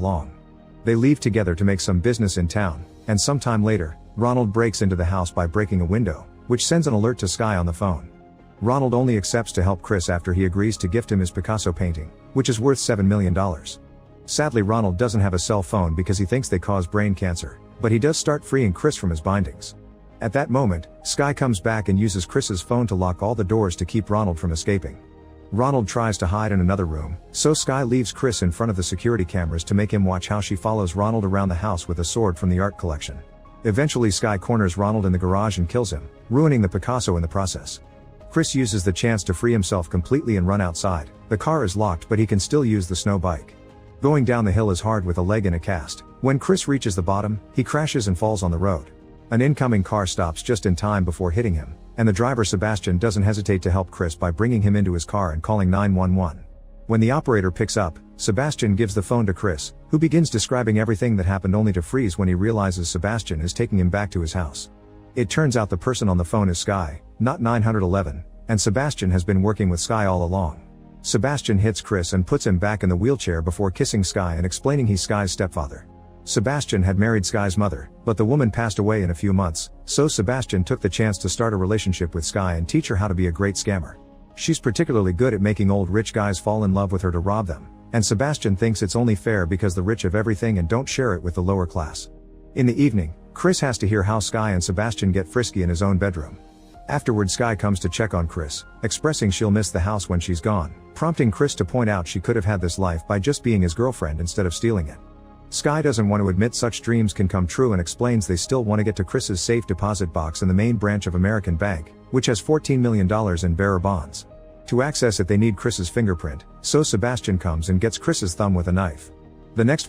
long. They leave together to make some business in town, and sometime later, Ronald breaks into the house by breaking a window, which sends an alert to Sky on the phone. Ronald only accepts to help Chris after he agrees to gift him his Picasso painting, which is worth $7 million. Sadly, Ronald doesn't have a cell phone because he thinks they cause brain cancer, but he does start freeing Chris from his bindings. At that moment, Sky comes back and uses Chris's phone to lock all the doors to keep Ronald from escaping. Ronald tries to hide in another room, so Sky leaves Chris in front of the security cameras to make him watch how she follows Ronald around the house with a sword from the art collection. Eventually, Sky corners Ronald in the garage and kills him, ruining the Picasso in the process. Chris uses the chance to free himself completely and run outside. The car is locked, but he can still use the snow bike. Going down the hill is hard with a leg in a cast. When Chris reaches the bottom, he crashes and falls on the road. An incoming car stops just in time before hitting him, and the driver Sebastian doesn't hesitate to help Chris by bringing him into his car and calling 911. When the operator picks up, Sebastian gives the phone to Chris, who begins describing everything that happened only to freeze when he realizes Sebastian is taking him back to his house. It turns out the person on the phone is Sky, not 911, and Sebastian has been working with Sky all along. Sebastian hits Chris and puts him back in the wheelchair before kissing Sky and explaining he's Sky's stepfather. Sebastian had married Sky's mother, but the woman passed away in a few months, so Sebastian took the chance to start a relationship with Sky and teach her how to be a great scammer. She's particularly good at making old rich guys fall in love with her to rob them, and Sebastian thinks it's only fair because the rich have everything and don't share it with the lower class. In the evening, Chris has to hear how Sky and Sebastian get frisky in his own bedroom. Afterward, Sky comes to check on Chris, expressing she'll miss the house when she's gone, prompting Chris to point out she could have had this life by just being his girlfriend instead of stealing it. Sky doesn't want to admit such dreams can come true and explains they still want to get to Chris's safe deposit box in the main branch of American Bank, which has $14 million in bearer bonds. To access it, they need Chris's fingerprint, so Sebastian comes and gets Chris's thumb with a knife. The next morning,